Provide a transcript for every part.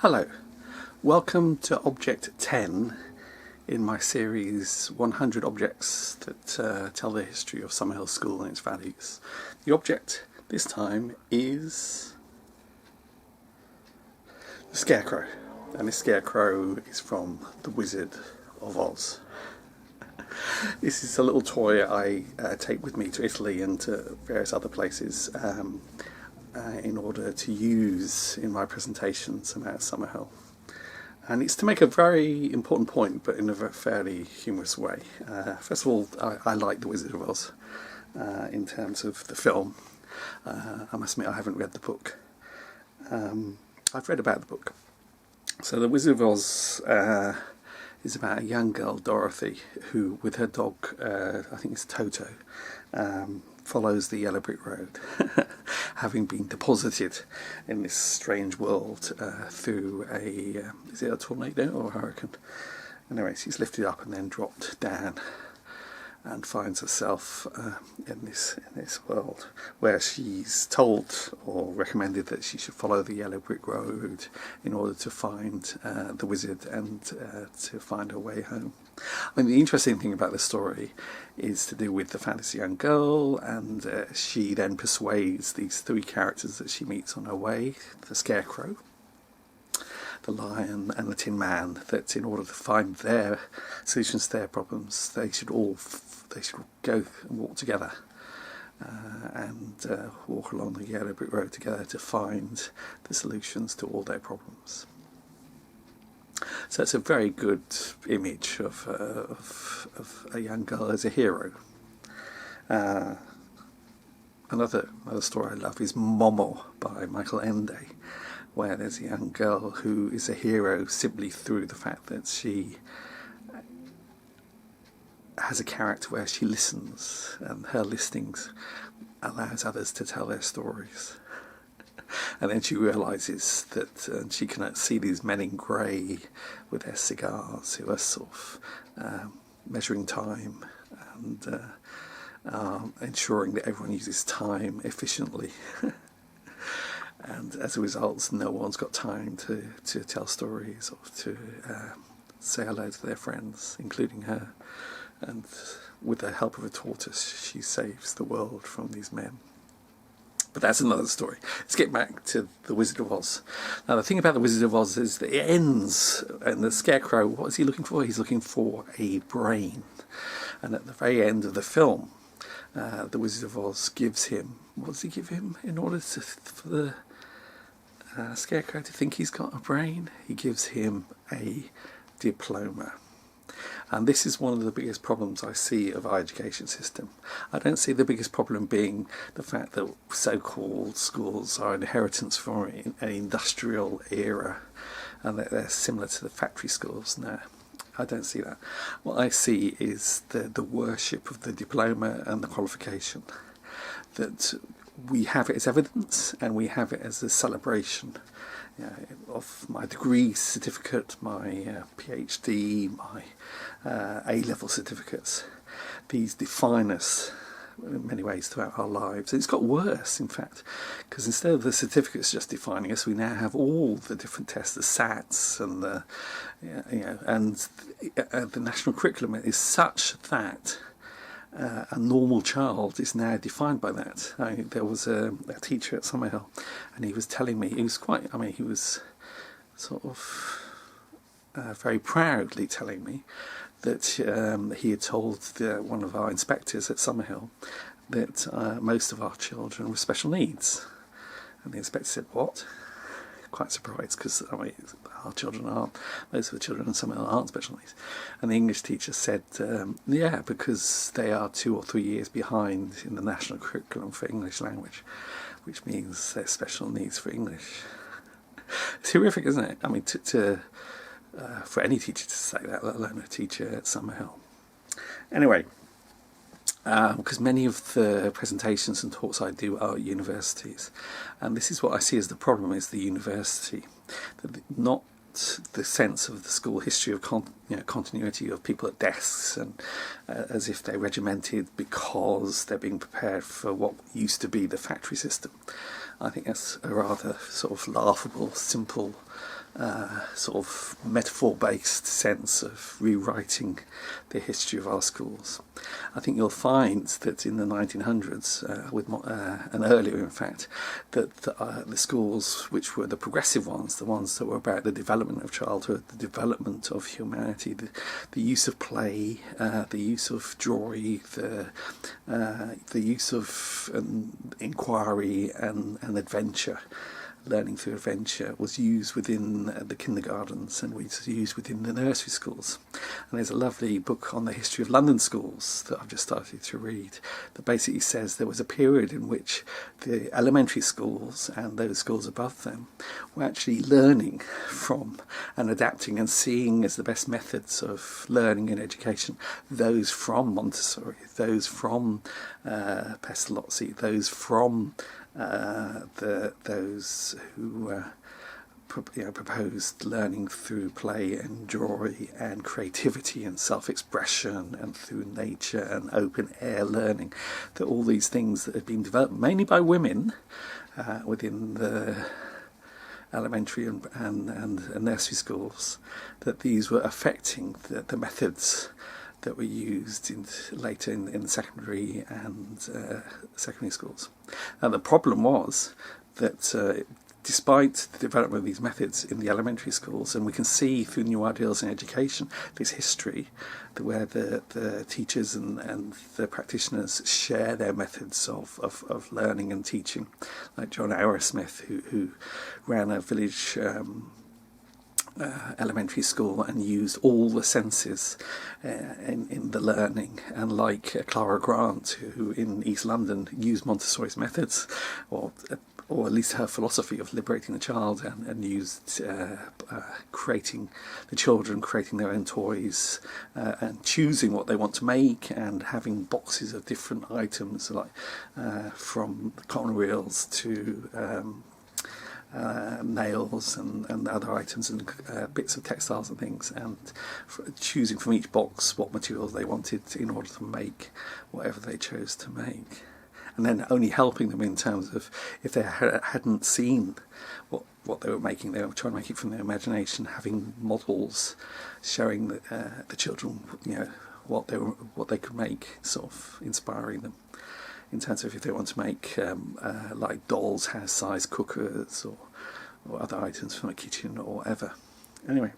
Hello, welcome to Object 10 in my series 100 Objects that tell the history of Summerhill School and its values. The object this time is the Scarecrow, and this Scarecrow is from The Wizard of Oz. This is a little toy I take with me to Italy and to various other places in order to use in my presentations about Summerhill. And it's to make a very important point, but in a fairly humorous way. First of all, I like The Wizard of Oz in terms of the film. I must admit I haven't read the book. I've read about the book. So The Wizard of Oz is about a young girl, Dorothy, who with her dog, I think it's Toto, follows the yellow brick road, having been deposited in this strange world through is it a tornado or a hurricane? Anyway, she's lifted up and then dropped down and finds herself in this world where she's told or recommended that she should follow the yellow brick road in order to find the wizard and to find her way home. I mean, the interesting thing about the story is to do with the fantasy young girl, and she then persuades these three characters that she meets on her way, the Scarecrow, the Lion and the Tin Man, that in order to find their solutions to their problems, they should go and walk together and walk along the yellow brick road together to find the solutions to all their problems. So it's a very good image of a young girl as a hero. Another story I love is Momo by Michael Ende, where there's a young girl who is a hero simply through the fact that she has a character where she listens, and her listenings allows others to tell their stories. And then she realises that she can see these men in grey with their cigars who are sort of measuring time and ensuring that everyone uses time efficiently. And as a result, no one's got time to tell stories or to say hello to their friends, including her. And with the help of a tortoise, she saves the world from these men. But that's another story. Let's get back to The Wizard of Oz. Now, the thing about The Wizard of Oz is that it ends, and the Scarecrow, what is he looking for? He's looking for a brain. And at the very end of the film, The Wizard of Oz gives him, what does he give him in order for the Scarecrow to think he's got a brain? He gives him a diploma. And this is one of the biggest problems I see of our education system. I don't see the biggest problem being the fact that so-called schools are an inheritance from an industrial era and that they're similar to the factory schools now. I don't see that. What I see is the worship of the diploma and the qualification. That we have it as evidence and we have it as a celebration of my degree certificate, my PhD, my A-level certificates. These define us in many ways throughout our lives. It's got worse, in fact, because instead of the certificates just defining us, we now have all the different tests, the SATs and the national curriculum is such that a normal child is now defined by that. There was a teacher at Summerhill, and he was telling me, he was sort of very proudly telling me that he had told one of our inspectors at Summerhill that most of our children were special needs. And the inspector said, "What?" Quite surprised, because our children aren't, most of the children in Summerhill aren't special needs. And the English teacher said, yeah, because they are 2 or 3 years behind in the national curriculum for English language, which means they're special needs for English. It's horrific, isn't it? I mean, for any teacher to say that, let alone a teacher at Summerhill. Anyway, because many of the presentations and talks I do are at universities, and this is what I see as the problem: is the university, not the sense of the school history of continuity of people at desks and as if they're regimented because they're being prepared for what used to be the factory system. I think that's a rather sort of laughable, simple sort of metaphor-based sense of rewriting the history of our schools. I think you'll find that in the 1900s, and earlier in fact, that the schools which were the progressive ones, the ones that were about the development of childhood, the development of humanity, the use of play, the use of joy, the use of inquiry and adventure, learning through adventure, was used within the kindergartens and was used within the nursery schools. And there's a lovely book on the history of London schools that I've just started to read that basically says there was a period in which the elementary schools and those schools above them were actually learning from and adapting and seeing as the best methods of learning and education those from Montessori, those from Pestalozzi, those from those who proposed learning through play and joy and creativity and self-expression and through nature and open air learning, that all these things that had been developed mainly by women within the elementary and nursery schools, that these were affecting the methods that were used later in the secondary and secondary schools. And the problem was that despite the development of these methods in the elementary schools, and we can see through New Ideals in Education this history where the teachers and the practitioners share their methods of learning and teaching, like John Arrowsmith, who ran a village elementary school and used all the senses in the learning, and like Clara Grant, who in East London used Montessori's methods, or at least her philosophy of liberating the child, and used creating the children, creating their own toys, and choosing what they want to make, and having boxes of different items, like from cotton reels to nails and other items and bits of textiles and things, and choosing from each box what materials they wanted in order to make whatever they chose to make, and then only helping them in terms of if they hadn't seen what they were making, they were trying to make it from their imagination, having models showing the children what they could make, sort of inspiring them in terms of if they want to make like dolls' house-size cookers or other items from a kitchen or whatever. Anyway,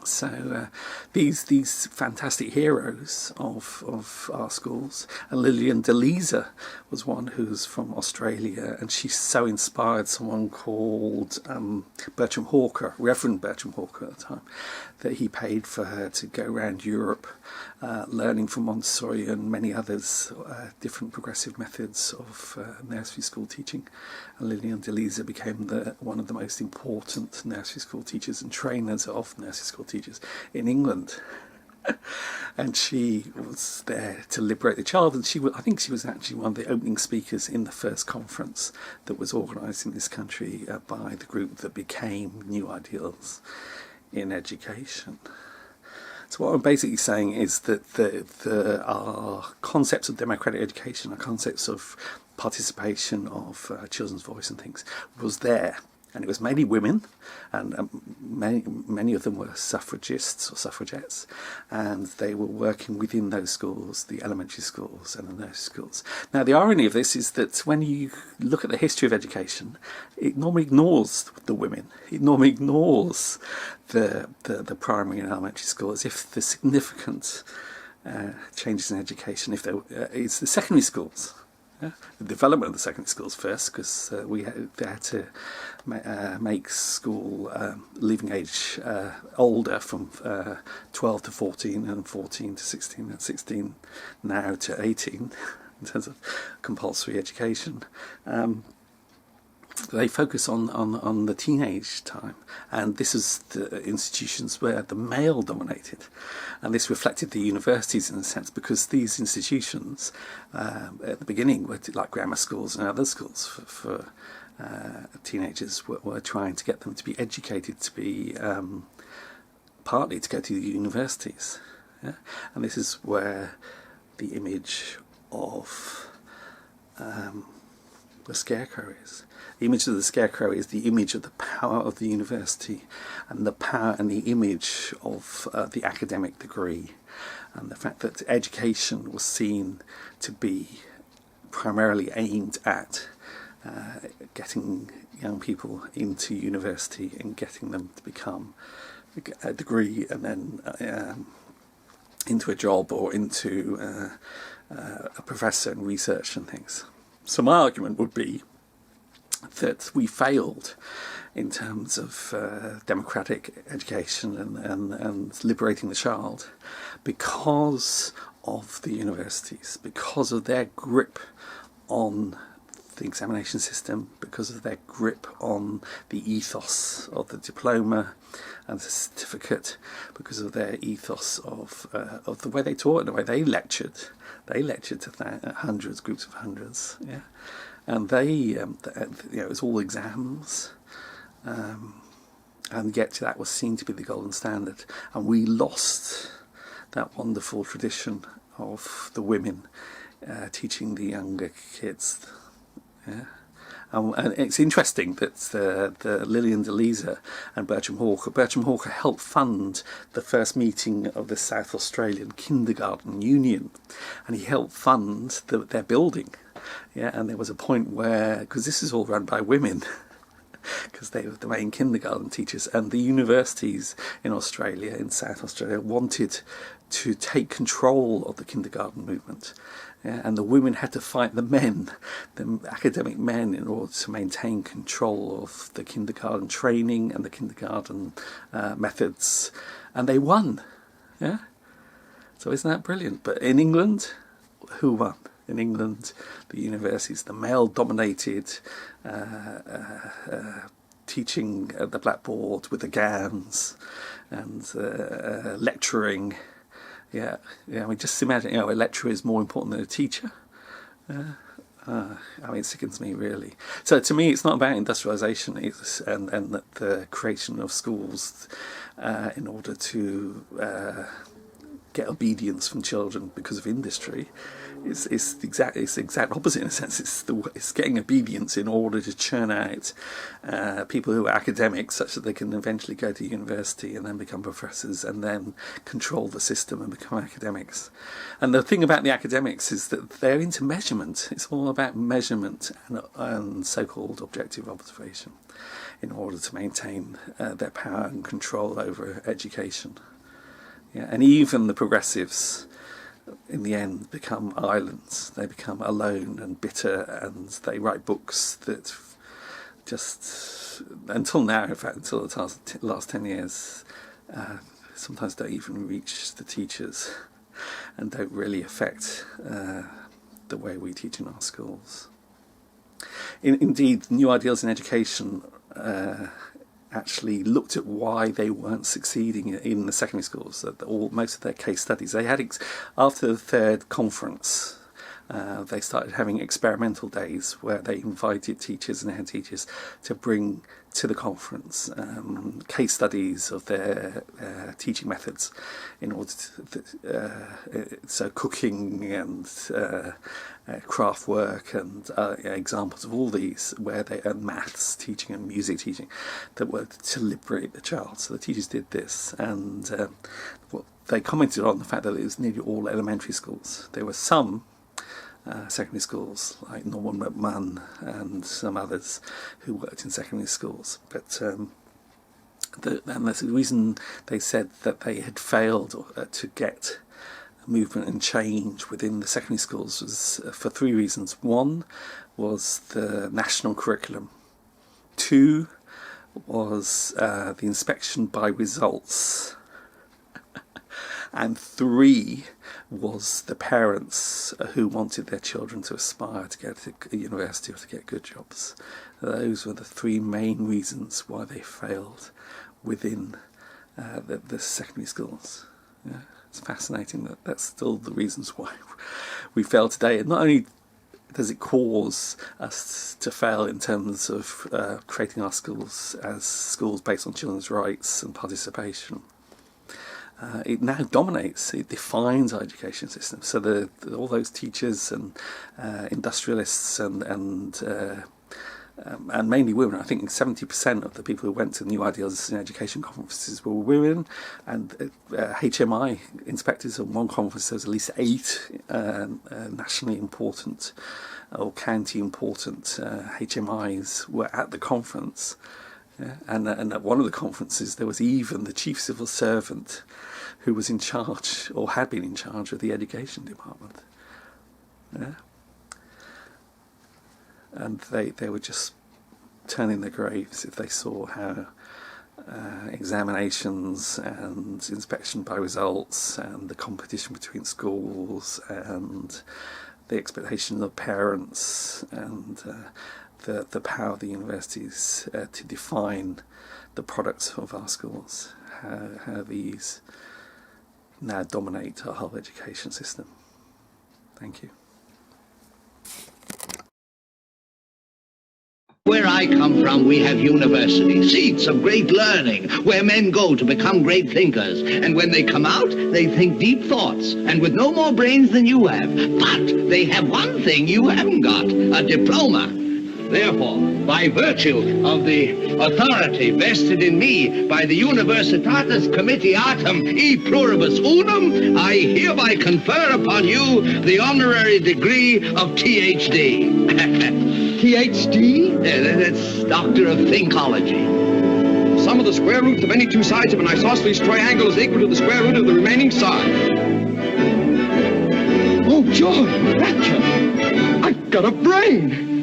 so these fantastic heroes of our schools, and Lillian DeLisa was one who's from Australia, and she so inspired someone called Bertram Hawker, Reverend Bertram Hawker at the time, that he paid for her to go around Europe learning from Montessori and many others, different progressive methods of nursery school teaching. And Lillian DeLisa became one of the most important nursery school teachers and trainers of nursery school teachers in England. And she was there to liberate the child, and I think she was actually one of the opening speakers in the first conference that was organised in this country by the group that became New Ideals in Education. So what I'm basically saying is that our concepts of democratic education, our concepts of participation of children's voice and things, was there. And it was mainly women, and many of them were suffragists or suffragettes, and they were working within those schools, the elementary schools and the nursery schools. Now, the irony of this is that when you look at the history of education, it normally ignores the women. It normally ignores the primary and elementary school, as if the significant changes in education, it's the secondary schools. Yeah? The development of the secondary schools first, because they had to make school leaving age older from 12 to 14 and 14 to 16 and 16 now to 18 in terms of compulsory education. They focus on the teenage time, and this is the institutions where the male dominated, and this reflected the universities in a sense, because these institutions at the beginning were like grammar schools and other schools for teenagers, were trying to get them to be educated, to be partly to go to the universities, yeah? And this is where the image of the Scarecrow is. The image of the Scarecrow is the image of the power of the university and the power and the image of the academic degree, and the fact that education was seen to be primarily aimed at getting young people into university and getting them to become a degree and then into a job or into a professor in research and things. So my argument would be that we failed in terms of democratic education and liberating the child because of the universities, because of their grip on the examination system, because of their grip on the ethos of the diploma and the certificate, because of their ethos of the way they taught and the way they lectured. They lectured to hundreds, groups of hundreds, yeah, and it was all exams, and yet that was seen to be the golden standard, and we lost that wonderful tradition of the women teaching the younger kids. Yeah. And it's interesting that the Lillian Deleza and Bertram Hawker helped fund the first meeting of the South Australian Kindergarten Union, and he helped fund their building. Yeah, and there was a point where, because this is all run by women, because they were the main kindergarten teachers, and the universities in Australia, in South Australia, wanted to take control of the kindergarten movement. Yeah, and the women had to fight the men, the academic men, in order to maintain control of the kindergarten training and the kindergarten methods, and they won. Yeah, so isn't that brilliant? But in England, who won? In England, the universities, the male-dominated teaching at the blackboard with the gowns and lecturing. Yeah. I mean, just imagine, a lecturer is more important than a teacher. I mean, it sickens me, really. So to me, it's not about industrialisation and the creation of schools in order to get obedience from children because of industry. It's the exact opposite in a sense. It's getting obedience in order to churn out people who are academics, such that they can eventually go to university and then become professors and then control the system and become academics. And the thing about the academics is that they're into measurement. It's all about measurement and so-called objective observation in order to maintain their power and control over education. Yeah, and even the progressives, in the end, become islands. They become alone and bitter, and they write books that just, until now, in fact, until the last 10 years, sometimes don't even reach the teachers and don't really affect the way we teach in our schools. Indeed, New Ideals in Education actually looked at why they weren't succeeding in the secondary schools. Most of their case studies, they had after the third conference, they started having experimental days where they invited teachers and head teachers to bring to the conference case studies of their teaching methods, in order to so cooking and craft work and examples of all these, and maths teaching and music teaching, that were to liberate the child. So the teachers did this, and they commented on the fact that it was nearly all elementary schools. There were some secondary schools, like Norman McMahon and some others who worked in secondary schools. But and the reason they said that they had failed to get movement and change within the secondary schools was for three reasons. One was the national curriculum. Two was the inspection by results. And three was the parents who wanted their children to aspire to go to a university or to get good jobs. Those were the three main reasons why they failed within the secondary schools. Yeah, it's fascinating that that's still the reasons why we fail today. And not only does it cause us to fail in terms of creating our schools as schools based on children's rights and participation, it now dominates. It defines our education system. So all those teachers and industrialists and mainly women. I think 70% of the people who went to New Ideals in Education conferences were women, and HMI inspectors at one conference, there was at least 8 nationally important or county important HMIs were at the conference. Yeah? And at one of the conferences there was even the chief civil servant who was in charge or had been in charge of the education department. Yeah? And they would just turn in their graves if they saw how examinations and inspection by results and the competition between schools and the expectations of parents and the power of the universities to define the products of our schools, how these now dominate our whole education system. Thank you. Where I come from, we have universities, seats of great learning, where men go to become great thinkers. And when they come out, they think deep thoughts, and with no more brains than you have. But they have one thing you haven't got, a diploma. Therefore, by virtue of the authority vested in me by the Universitatis Comitiatum e Pluribus Unum, I hereby confer upon you the honorary degree of Ph.D. Ph.D.? That's Doctor of Thinkology. Sum of the square roots of any two sides of an isosceles triangle is equal to the square root of the remaining side. Oh, George, Thatcher! I've got a brain!